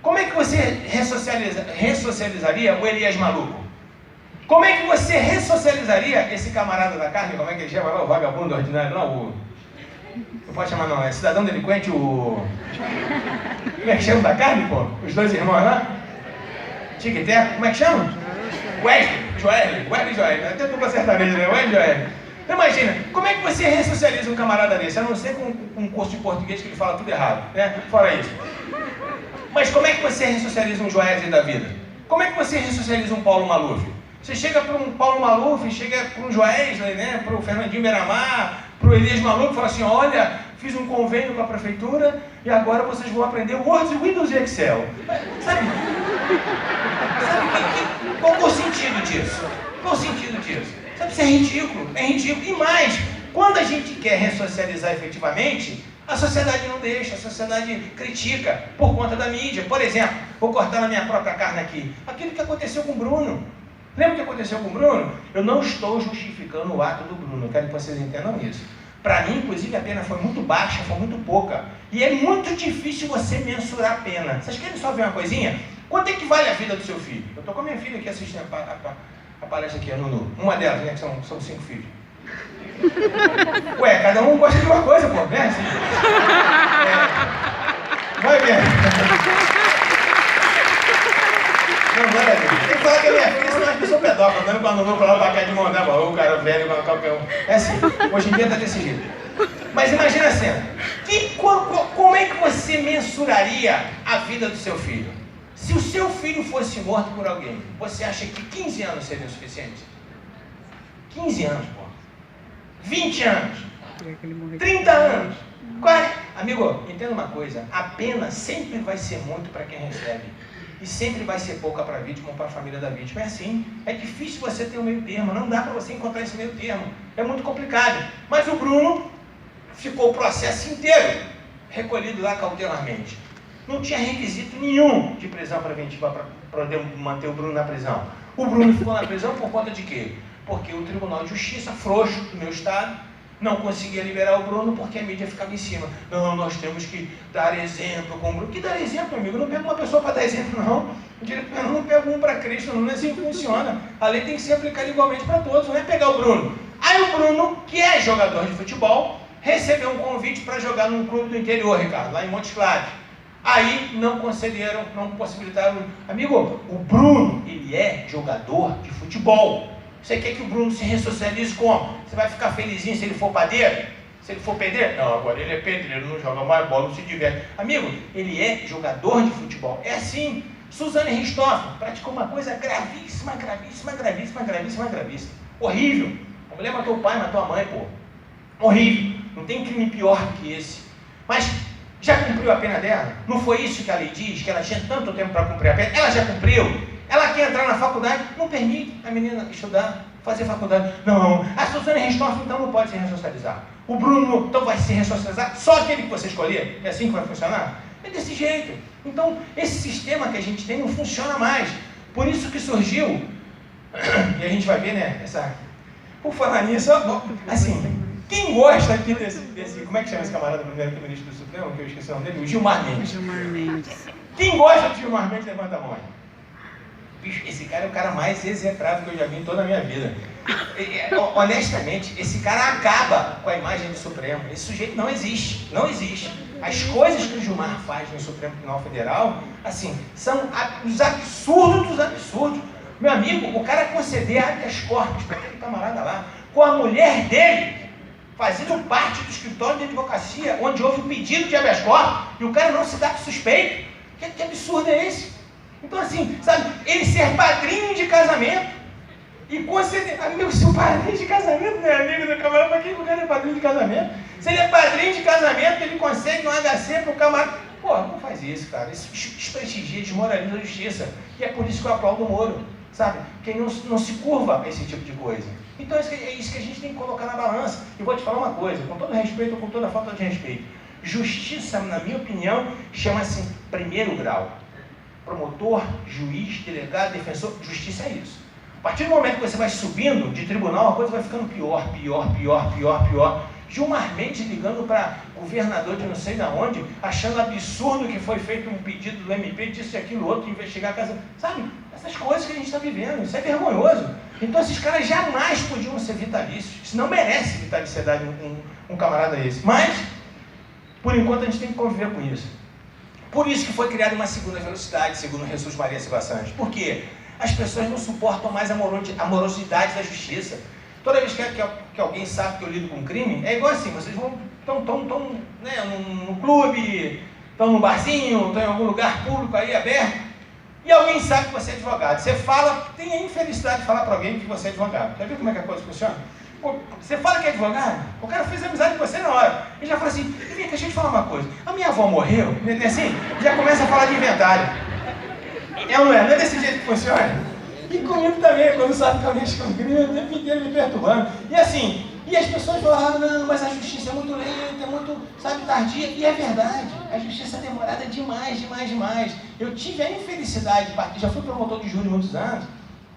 Como é que você ressocializaria o Elias Maluco? Como é que você ressocializaria esse camarada da carne? Como é que ele chama? O vagabundo ordinário? Não pode chamar não, é cidadão delinquente, Como é que chama da carne, pô? Os dois irmãos lá? Tic-Teco, como é que chama? Wesley Joel. Até dupla sertaneja, né? Wesley Joel. Então imagina, como é que você ressocializa um camarada desse? A não ser com um curso de português que ele fala tudo errado, né? Fora isso. Mas como é que você ressocializa um Joesley da vida? Como é que você ressocializa um Paulo Maluf? Você chega para um Paulo Maluf, chega para um Joesley, né? Para o Fernandinho Beiramar, para o Elias Maluco, e fala assim: olha, fiz um convênio com a prefeitura e agora vocês vão aprender Word, Windows e Excel. Sabe qual é o sentido disso? Qual o sentido disso? Sabe, isso é ridículo, é ridículo. E mais, quando a gente quer ressocializar efetivamente, a sociedade não deixa, a sociedade critica por conta da mídia. Por exemplo, vou cortar na minha própria carne aqui, aquilo que aconteceu com o Bruno. Lembra o que aconteceu com o Bruno? Eu não estou justificando o ato do Bruno, eu quero que vocês entendam isso. Para mim, inclusive, a pena foi muito baixa, foi muito pouca. E é muito difícil você mensurar a pena. Vocês querem só ver uma coisinha? Quanto é que vale a vida do seu filho? Eu estou com a minha filha aqui assistindo a palestra aqui, a Nunu. Uma delas, né, que são 5 filhos. Ué, cada um gosta de uma coisa, pô, né? Assim, vai ver. Não, vai ver. Tem que falar que é minha filha, senão acho que eu sou pedófilo, andando com a Nunu pra lá pra cá de mão, né? O cara velho, qualquer um. É assim, hoje em dia tá desse jeito. Mas imagina a cena. Como é que você mensuraria a vida do seu filho? Se o seu filho fosse morto por alguém, você acha que 15 anos seria o suficiente? 15 anos, pô. 20 anos. 30 anos. 40. Amigo, entenda uma coisa. A pena sempre vai ser muito para quem recebe. E sempre vai ser pouca para a vítima ou para a família da vítima. É assim. É difícil você ter um meio termo. Não dá para você encontrar esse meio termo. É muito complicado. Mas o Bruno ficou o processo inteiro recolhido lá cautelarmente. Não tinha requisito nenhum de prisão preventiva para poder manter o Bruno na prisão. O Bruno ficou na prisão por conta de quê? Porque o Tribunal de Justiça, frouxo do meu estado, não conseguia liberar o Bruno porque a mídia ficava em cima. Não, nós temos que dar exemplo com o Bruno. Que dar exemplo, amigo? Não pega uma pessoa para dar exemplo, não. O direito penal não pega um para Cristo, não é assim que funciona. A lei tem que ser aplicada igualmente para todos, não é pegar o Bruno. Aí o Bruno, que é jogador de futebol, recebeu um convite para jogar num clube do interior, Ricardo, lá em Montes Claros. Aí não concederam, não possibilitaram. Amigo, o Bruno, ele é jogador de futebol. Você quer que o Bruno se ressocialize como? Você vai ficar felizinho se ele for padeiro? Se ele for pedreiro? Não, agora ele é pedreiro, não joga mais bola, não se diverte. Amigo, ele é jogador de futebol. É assim. Suzane Richthofen praticou uma coisa gravíssima. Horrível. A mulher matou o pai, matou a mãe, pô. Horrível. Não tem crime pior do que esse. Mas já cumpriu a pena dela? Não foi isso que a lei diz? Que ela tinha tanto tempo para cumprir a pena? Ela já cumpriu? Ela quer entrar na faculdade, não permite a menina estudar, fazer faculdade. Não, a Suzane Richthofen então não pode se ressocializar. O Bruno então vai se ressocializar, só aquele que você escolher. É assim que vai funcionar? É desse jeito. Então, esse sistema que a gente tem não funciona mais. Por isso que surgiu, e a gente vai ver, né, por falar nisso, assim, quem gosta aqui desse, como é que chama esse camarada primeiro-ministro do Supremo, que eu esqueci o nome dele? O Gilmar Mendes. Quem gosta de Gilmar Mendes, levanta a mão. Bicho, esse cara é o cara mais execrável que eu já vi em toda a minha vida. Honestamente, esse cara acaba com a imagem do Supremo. Esse sujeito não existe. Não existe. As coisas que o Gilmar faz no Supremo Tribunal Federal, assim, são os absurdos dos absurdos. Meu amigo, o cara conceder habeas corpus para aquele camarada lá, com a mulher dele fazendo parte do escritório de advocacia, onde houve um pedido de habeas corpus, e o cara não se dá suspeito. Que absurdo é esse? Então, assim, sabe, ele ser padrinho de casamento e conceder. Amigo, se o padrinho de casamento não é amigo do camarada, para quem o cara é padrinho de casamento? Se ele é padrinho de casamento, ele consegue um HC para o camarada. Pô, não faz isso, cara. Isso desprestigia, desmoraliza a justiça. E é por isso que eu aplaudo o Moro, sabe? Quem não se curva a esse tipo de coisa. Então, é isso que a gente tem que colocar na balança. E vou te falar uma coisa, com todo respeito ou com toda falta de respeito. Justiça, na minha opinião, chama-se primeiro grau. Promotor, juiz, delegado, defensor, justiça é isso. A partir do momento que você vai subindo de tribunal, a coisa vai ficando pior. Gilmar Mendes ligando para governador de não sei de onde, achando absurdo que foi feito um pedido do MP, disso e aquilo outro, investigar a casa. Sabe, essas coisas que a gente está vivendo, isso é vergonhoso. Então esses caras jamais podiam ser vitalícios. Isso não merece vitaliciedade um camarada esse. Mas, por enquanto, a gente tem que conviver com isso. Por isso que foi criada uma segunda velocidade, segundo Jesus Maria Silva Santos. Por quê? As pessoas não suportam mais a morosidade da justiça. Toda vez que alguém sabe que eu lido com crime, é igual assim, vocês estão né, no clube, estão no barzinho, estão em algum lugar público aí, aberto, e alguém sabe que você é advogado. Você fala, tem a infelicidade de falar para alguém que você é advogado. Já viu como é que a coisa funciona? Você fala que é advogado, o cara fez amizade com você na hora. Ele já fala assim, vem cá, deixa eu te falar uma coisa. A minha avó morreu, assim, já começa a falar de inventário. Não é desse jeito que funciona? E comigo também, quando sabe que alguém escreveu, o tempo inteiro me perturbando. E assim, e as pessoas falam, não, mas a justiça é muito lenta, é muito, sabe, tardia. E é verdade, a justiça é demorada demais. Eu tive a infelicidade, já fui promotor de júri muitos anos,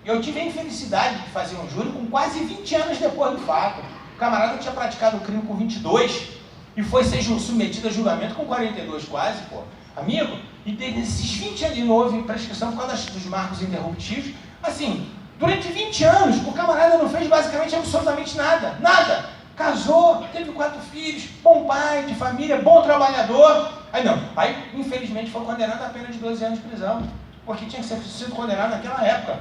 eu tive a infelicidade de fazer um júri com quase 20 anos depois do fato. O camarada tinha praticado o crime com 22 e foi ser submetido a julgamento com 42 quase, pô. Amigo, e desses 20 anos não houve prescrição por causa dos marcos interruptivos. Assim, durante 20 anos, o camarada não fez basicamente absolutamente nada. Nada. Casou, teve 4 filhos, bom pai de família, bom trabalhador. Aí infelizmente foi condenado a pena de 12 anos de prisão, porque tinha que ser sido condenado naquela época.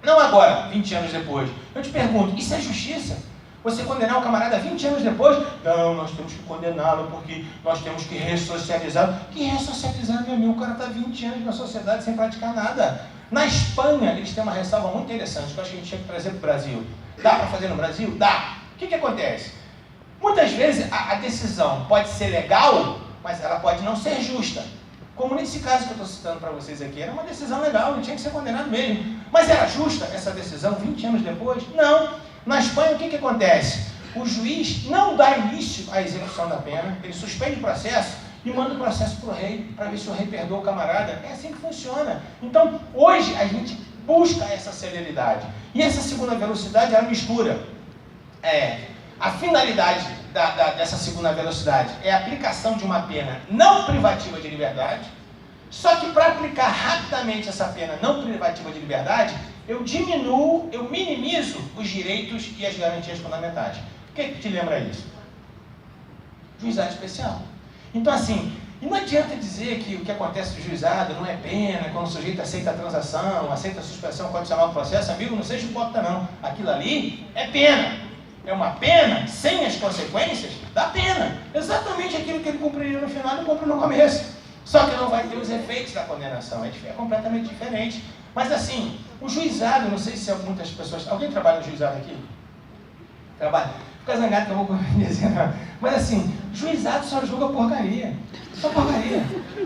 Não agora, 20 anos depois. Eu te pergunto, isso é justiça? Você condenar o camarada 20 anos depois? Não, nós temos que condená-lo porque nós temos que ressocializá-lo. Que ressocializar, meu amigo? O cara está 20 anos na sociedade sem praticar nada. Na Espanha, eles têm uma ressalva muito interessante, que eu acho que a gente tinha que trazer para o Brasil. Dá para fazer no Brasil? Dá. O que acontece? Muitas vezes a decisão pode ser legal, mas ela pode não ser justa. Como nesse caso que eu estou citando para vocês aqui, era uma decisão legal, não tinha que ser condenado mesmo. Mas era justa essa decisão 20 anos depois? Não. Na Espanha, o que acontece? O juiz não dá início à execução da pena, ele suspende o processo e manda o processo para o rei, para ver se o rei perdoa o camarada. É assim que funciona. Então, hoje, a gente busca essa celeridade. E essa segunda velocidade, ela mistura a finalidade dessa segunda velocidade é a aplicação de uma pena não privativa de liberdade, só que para aplicar rapidamente essa pena não privativa de liberdade, eu diminuo, eu minimizo os direitos e as garantias fundamentais. O que te lembra isso? Juizado especial. Então assim, e não adianta dizer que o que acontece no juizado não é pena, quando o sujeito aceita a transação, aceita a suspensão condicional do processo, amigo, não seja hipócrita não. Aquilo ali é pena. É uma pena sem as consequências da pena. Exatamente aquilo que ele cumpriria no final, ele cumpre no começo. Só que não vai ter os efeitos da condenação. É completamente diferente. Mas assim, o juizado, não sei se muitas pessoas... Alguém trabalha no juizado aqui? Trabalha. Fica zangado que eu vou dizer, não. Mas assim, juizado só julga porcaria. Só porcaria.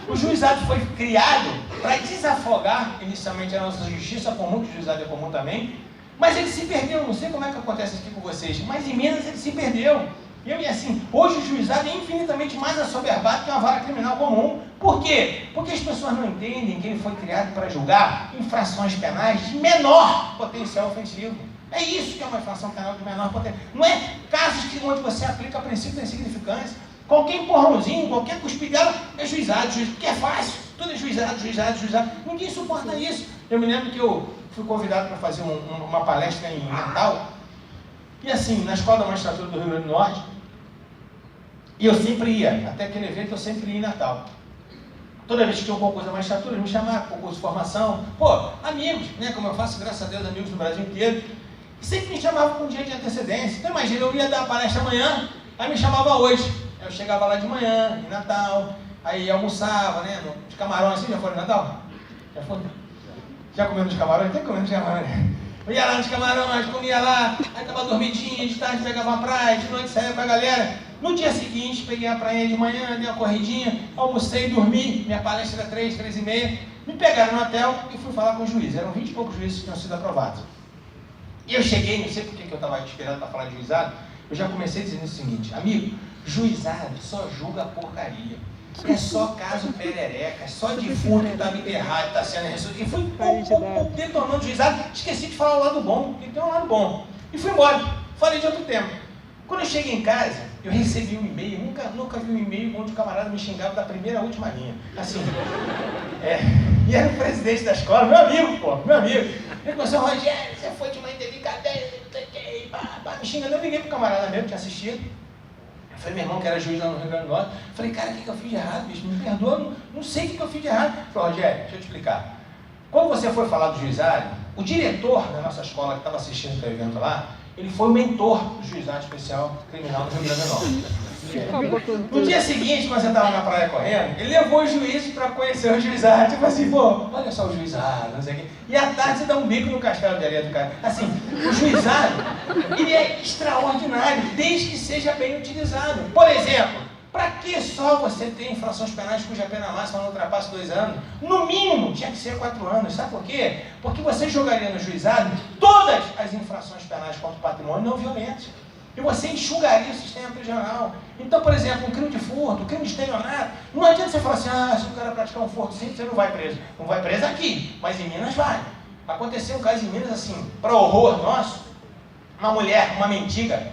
O juizado foi criado para desafogar inicialmente a nossa justiça comum, que o juizado é comum também, mas ele se perdeu. Não sei como é que acontece aqui com vocês, mas em Minas ele se perdeu. E assim, hoje o juizado é infinitamente mais assoberbado que uma vara criminal comum. Por quê? Porque as pessoas não entendem que ele foi criado para julgar infrações penais de menor potencial ofensivo. É isso que é uma infração penal de menor potencial. Não é casos onde você aplica princípio da insignificância. Qualquer empurrãozinho, qualquer cuspidela é juizado, porque é fácil. Tudo é juizado, juizado, juizado. Ninguém suporta isso. Eu me lembro que eu fui convidado para fazer uma palestra em Natal. E assim, na Escola da Magistratura do Rio Grande do Norte, e eu sempre ia, até aquele evento eu sempre ia em Natal. Toda vez que tinha um concurso da magistratura, eles me chamavam, concurso de formação. Pô, amigos, né? Como eu faço, graças a Deus, amigos no Brasil inteiro. E sempre me chamavam com um dia de antecedência. Então imagina, eu ia dar a palestra amanhã, aí me chamava hoje. Eu chegava lá de manhã, em Natal, aí almoçava, né? De camarão assim, já foram em Natal? Já foram? Já comeu nos camarões? Tem comendo nos camarões, né? Eu ia lá nos camarões, comia lá, aí tava dormidinha, de tarde pegava uma praia, de noite saía com a galera. No dia seguinte, peguei a praia de manhã, dei uma corridinha, almocei, dormi, minha palestra era 3, 3h30, me pegaram no hotel e fui falar com o juiz. Eram 20 e poucos juízes que tinham sido aprovados. E eu cheguei, não sei por que eu estava esperando para falar de juizado, eu já comecei dizendo o seguinte: amigo, juizado só julga porcaria. É só caso perereca, é só defunto que estava enterrado, está sendo ressuscitado. E fui detonando o juizado, esqueci de falar o lado bom, porque tem um lado bom. E fui embora, falei de outro tema. Quando eu cheguei em casa, eu recebi um e-mail, nunca vi um e-mail onde o camarada me xingava da primeira à última linha. Assim, e era o presidente da escola, meu amigo, pô, meu amigo. Ele começou: Rogério, você foi de uma indelicadeza, não sei o que, me xingando. Eu liguei pro camarada meu que tinha assistido. Eu falei, meu irmão, que era juiz lá no Rio Grande do Norte. Eu falei, cara, o que eu fiz de errado, bicho? Me perdoa, não sei o que eu fiz de errado. Ele falou: Rogério, deixa eu te explicar. Quando você foi falar do juizado, o diretor da nossa escola que estava assistindo o evento lá, ele foi o mentor do juizado especial criminal do Rio Grande do Norte. No dia seguinte, quando você estava na praia correndo, ele levou os juízes para conhecer o juizado. Tipo assim, pô, olha só o juizado, não sei o quê. E à tarde você dá um bico no castelo de areia do cara. Assim, o juizado, ele é extraordinário, desde que seja bem utilizado. Por exemplo, para que só você ter infrações penais cuja pena máxima não ultrapasse 2 anos? No mínimo, tinha que ser 4 anos. Sabe por quê? Porque você jogaria no juizado todas as infrações penais contra o patrimônio não violentos. E você enxugaria o sistema prisional. Então, por exemplo, um crime de furto, um crime de estelionato, não adianta você falar assim: se o cara praticar um furto simples, você não vai preso. Não vai preso aqui, mas em Minas vai. Aconteceu um caso em Minas assim, para horror nosso, uma mulher, uma mendiga,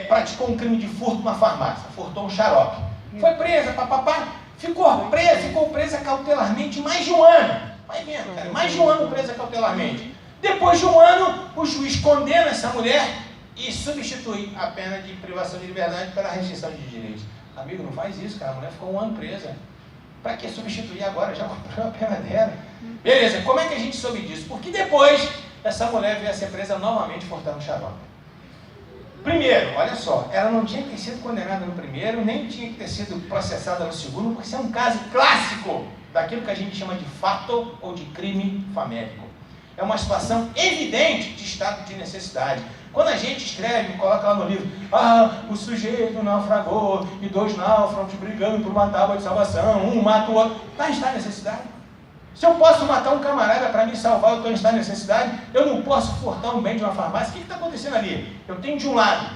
praticou um crime de furto numa farmácia, furtou um xarope. Foi presa, ficou presa cautelarmente mais de um ano. Vai vendo, cara, mais de um ano presa cautelarmente. Depois de um ano, o juiz condena essa mulher e substitui a pena de privação de liberdade pela restrição de direitos. Amigo, não faz isso, cara, a mulher ficou um ano presa. Para que substituir agora? Já cumpriu a pena dela. Beleza, como é que a gente soube disso? Porque depois essa mulher veio a ser presa novamente furtando um xarope. Primeiro, olha só, ela não tinha que ter sido condenada no primeiro, nem tinha que ter sido processada no segundo, porque isso é um caso clássico daquilo que a gente chama de fato ou de crime famélico. É uma situação evidente de estado de necessidade. Quando a gente escreve e coloca lá no livro: o sujeito naufragou e 2 náufragos brigando por uma tábua de salvação, um mata o outro, está em estado de necessidade. Se eu posso matar um camarada para me salvar, eu estou em estado de necessidade. Eu não posso furtar um bem de uma farmácia. O que está acontecendo ali? Eu tenho de um lado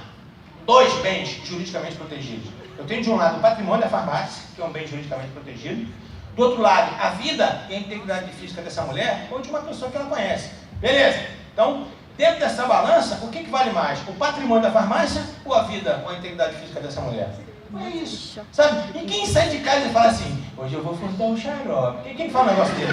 2 bens juridicamente protegidos. Eu tenho de um lado o patrimônio da farmácia, que é um bem juridicamente protegido. Do outro lado, a vida e a integridade física dessa mulher ou de uma pessoa que ela conhece. Beleza? Então, dentro dessa balança, o que vale mais? O patrimônio da farmácia ou a vida ou a integridade física dessa mulher? Não é isso. Sabe? E quem sai de casa e fala assim, hoje eu vou furtar um xarope. Quem fala um negócio desse?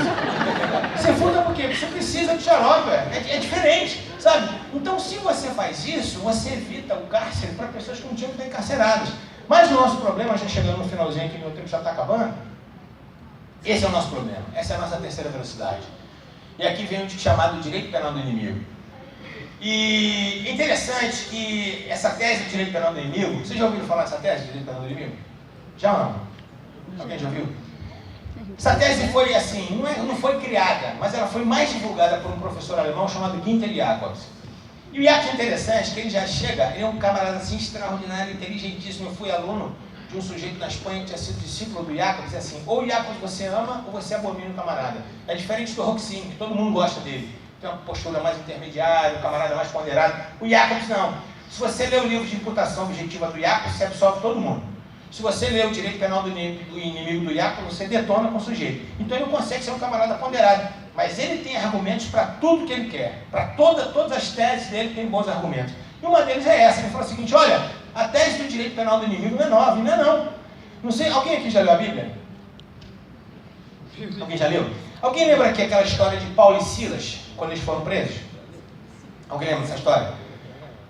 Você furta por quê? Porque você precisa de xarope, é diferente, sabe? Então, se você faz isso, você evita o cárcere para pessoas que não tinham que estar encarceradas. Mas o nosso problema, já chegando no finalzinho aqui, meu tempo já está acabando, esse é o nosso problema. Essa é a nossa terceira velocidade. E aqui vem o chamado direito penal do inimigo. E é interessante que essa tese de direito penal do inimigo, vocês já ouviram falar dessa tese de direito penal do inimigo? Já ou não? Alguém já ouviu? Essa tese foi assim, não foi criada, mas ela foi mais divulgada por um professor alemão chamado Günther Jacobs. E o Jacobs é interessante, que ele já chega, ele é um camarada assim extraordinário, inteligentíssimo. Eu fui aluno de um sujeito na Espanha que tinha sido discípulo do Jacobs, é assim, ou o Jacobs você ama ou você abomina o camarada. É diferente do Roxinho, que todo mundo gosta dele. Tem uma postura mais intermediária, o camarada mais ponderado. O Jacobs não. Se você ler o livro de imputação objetiva do Jacobs, você absolve todo mundo. Se você ler o direito penal do inimigo do Jacobs, você detona com o sujeito. Então ele não consegue ser um camarada ponderado. Mas ele tem argumentos para tudo que ele quer. Para todas as teses dele tem bons argumentos. E uma deles é essa. Ele fala o seguinte, olha, a tese do direito penal do inimigo não é nova, não é não. Não sei, alguém aqui já leu a Bíblia? Alguém já leu? Alguém lembra aqui aquela história de Paulo e Silas, quando eles foram presos? Alguém lembra dessa história?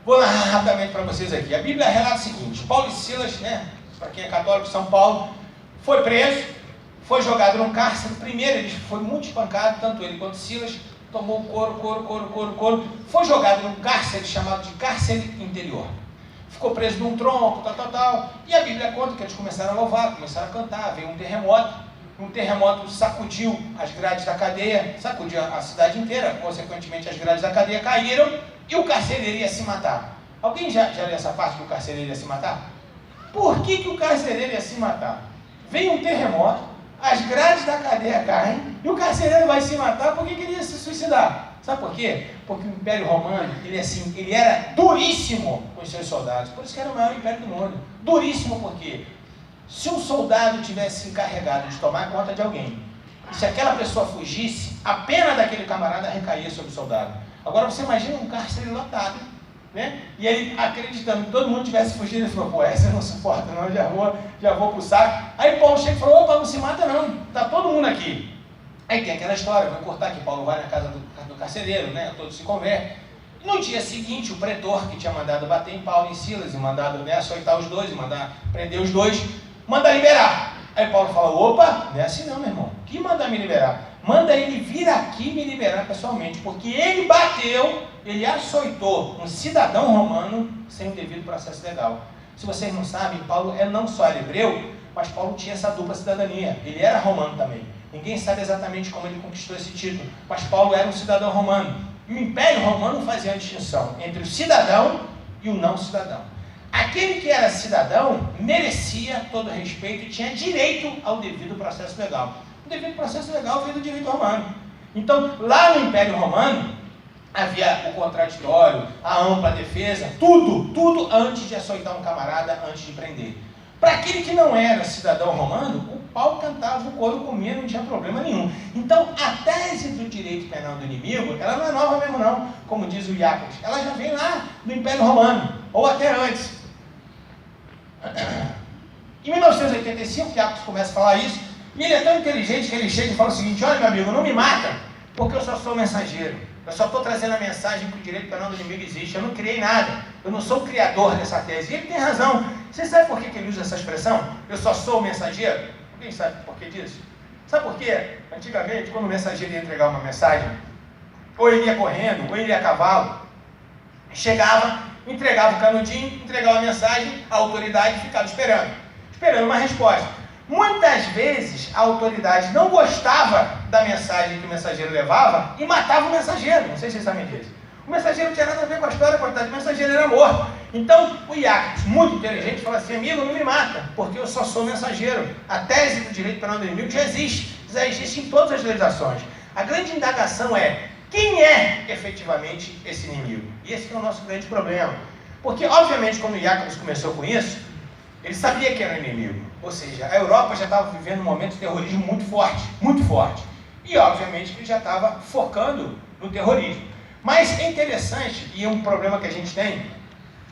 Vou narrar rapidamente para vocês aqui. A Bíblia relata o seguinte, Paulo e Silas, né, para quem é católico, São Paulo, foi preso, foi jogado num cárcere. Primeiro ele foi muito espancado, tanto ele quanto Silas, tomou couro, foi jogado num cárcere chamado de cárcere interior. Ficou preso num tronco, tal. E a Bíblia conta que eles começaram a louvar, começaram a cantar, veio um terremoto. Um terremoto sacudiu as grades da cadeia, sacudiu a cidade inteira, consequentemente as grades da cadeia caíram e o carcereiro ia se matar. Alguém já leu essa parte que o carcereiro ia se matar? Por que o carcereiro ia se matar? Vem um terremoto, as grades da cadeia caem e o carcereiro vai se matar. Por que ele ia se suicidar? Sabe por quê? Porque o Império Romano, ele era duríssimo com os seus soldados, por isso que era o maior império do mundo. Duríssimo por quê? Se um soldado tivesse encarregado de tomar conta de alguém, e se aquela pessoa fugisse, a pena daquele camarada recaía sobre o soldado. Agora você imagina um cárcere lotado, né? E ele acreditando que todo mundo tivesse fugido, ele falou, pô, essa eu não suporto não, já vou pro saco. Aí Paulo chega e falou, opa, não se mata não, tá todo mundo aqui. Aí tem aquela história, vai cortar que Paulo vai na casa do carcereiro, né? Todos se convertem. No dia seguinte, o pretor que tinha mandado bater em Paulo e Silas, e mandado, né, açoitar os dois, e mandar prender os dois, manda liberar. Aí Paulo fala, opa, não é assim não, meu irmão. Que manda me liberar? Manda ele vir aqui me liberar pessoalmente, porque ele bateu, ele açoitou um cidadão romano sem o devido processo legal. Se vocês não sabem, Paulo não só era hebreu, mas Paulo tinha essa dupla cidadania. Ele era romano também. Ninguém sabe exatamente como ele conquistou esse título, mas Paulo era um cidadão romano. E o Império Romano fazia a distinção entre o cidadão e o não cidadão. Aquele que era cidadão merecia todo respeito e tinha direito ao devido processo legal. O devido processo legal veio do direito romano. Então, lá no Império Romano, havia o contraditório, a ampla defesa, tudo antes de açoitar um camarada, antes de prender. Para aquele que não era cidadão romano, o pau cantava, o couro comia, não tinha problema nenhum. Então, a tese do direito penal do inimigo, ela não é nova mesmo não, como diz o Jacobs. Ela já vem lá do Império Romano, ou até antes. Em 1985, Jacobs começa a falar isso, e ele é tão inteligente que ele chega e fala o seguinte, olha meu amigo, não me mata, porque eu só sou mensageiro. Eu só estou trazendo a mensagem que o direito penal do inimigo existe. Eu não criei nada. Eu não sou o criador dessa tese. E ele tem razão. Você sabe por que ele usa essa expressão? Eu só sou o mensageiro? Alguém sabe por que disso? Sabe por quê? Antigamente, quando o mensageiro ia entregar uma mensagem, ou ele ia correndo, ou ele ia a cavalo, chegava, entregava o canudinho, entregava a mensagem, a autoridade ficava esperando uma resposta. Muitas vezes a autoridade não gostava da mensagem que o mensageiro levava e matava o mensageiro. Não sei se vocês sabem disso. O mensageiro não tinha nada a ver com a história, coitado, o mensageiro era morto. Então o Jacobs, muito inteligente, fala assim, amigo, não me mata, porque eu só sou mensageiro. A tese do direito penal do inimigo já existe em todas as legislações. A grande indagação é, quem é efetivamente esse inimigo? E esse é o nosso grande problema. Porque, obviamente, quando o Jacobs começou com isso, Ele sabia que era um inimigo. Ou seja, a Europa já estava vivendo um momento de terrorismo muito forte, muito forte. E, obviamente, que ele já estava focando no terrorismo. Mas é interessante, e um problema que a gente tem,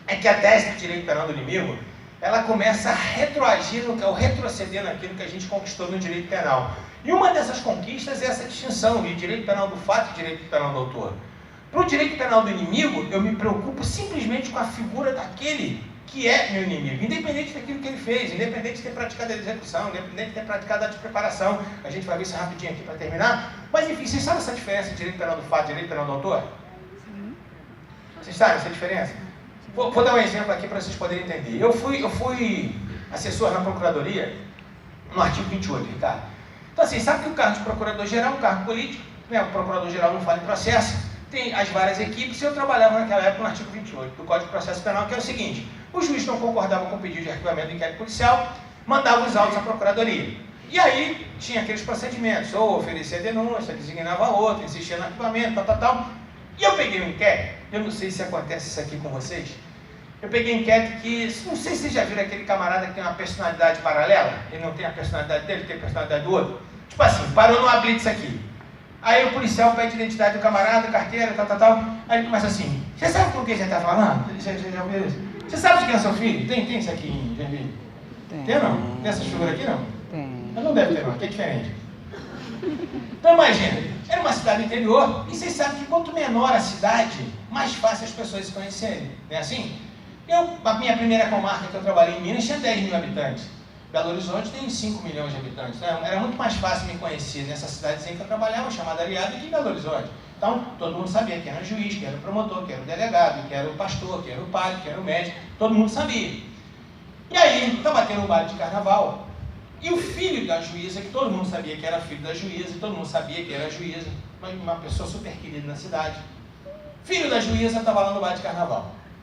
é que a tese do direito penal do inimigo, ela começa a retroagir, ou retroceder naquilo que a gente conquistou no direito penal. E uma dessas conquistas é essa distinção de direito penal do fato e direito penal do autor. Para o direito penal do inimigo, eu me preocupo simplesmente com a figura daquele que é meu inimigo, independente daquilo que ele fez, independente de ter praticado a execução, independente de ter praticado a despreparação. A gente vai ver isso rapidinho aqui para terminar. Mas enfim, vocês sabem essa diferença de direito penal do fato e direito penal do autor? Vocês sabem essa diferença? Vou dar um exemplo aqui para vocês poderem entender. Eu fui assessor na Procuradoria no artigo 28, Ricardo. Então assim, sabe que o cargo de Procurador-Geral é um cargo político, né? O Procurador-Geral não fala em processo, tem as várias equipes, e eu trabalhava naquela época no artigo 28 do Código de Processo Penal, que é o seguinte: o juiz não concordava com o pedido de arquivamento do inquérito policial, mandava os autos à Procuradoria. E aí tinha aqueles procedimentos, ou oferecia denúncia, designava outro, insistia no arquivamento, tal. E eu peguei um inquérito, eu não sei se acontece isso aqui com vocês, eu peguei um inquérito que, não sei se vocês já viram aquele camarada que tem uma personalidade paralela, ele não tem a personalidade dele, tem a personalidade do outro. Tipo assim, parou numa blitz aqui. Aí o policial pede a identidade do camarada, carteira, tal. Aí ele começa assim: você sabe com quem você está falando? Você sabe de quem é seu filho? Tem isso aqui em Joinville? Tem ou não? Tem essa figura aqui não? Tem. Mas não deve ter não, aqui é diferente. Então imagina, era uma cidade interior, e vocês sabem que quanto menor a cidade, mais fácil as pessoas se conhecerem. Não é assim? A minha primeira comarca que eu trabalhei em Minas tinha 10 mil habitantes. Belo Horizonte tem 5 milhões de habitantes. Né? Era muito mais fácil me conhecer nessa cidadezinha que eu trabalhava, chamada Aliado, que em Belo Horizonte. Então, todo mundo sabia quem era o juiz, quem era o promotor, quem era o delegado, quem era o pastor, quem era o padre, quem era o médico. Todo mundo sabia. E aí, estava tendo um baile de carnaval. E o filho da juíza, que todo mundo sabia que era filho da juíza, todo mundo sabia que era juíza, uma pessoa super querida na cidade. Filho da juíza estava lá no baile de carnaval.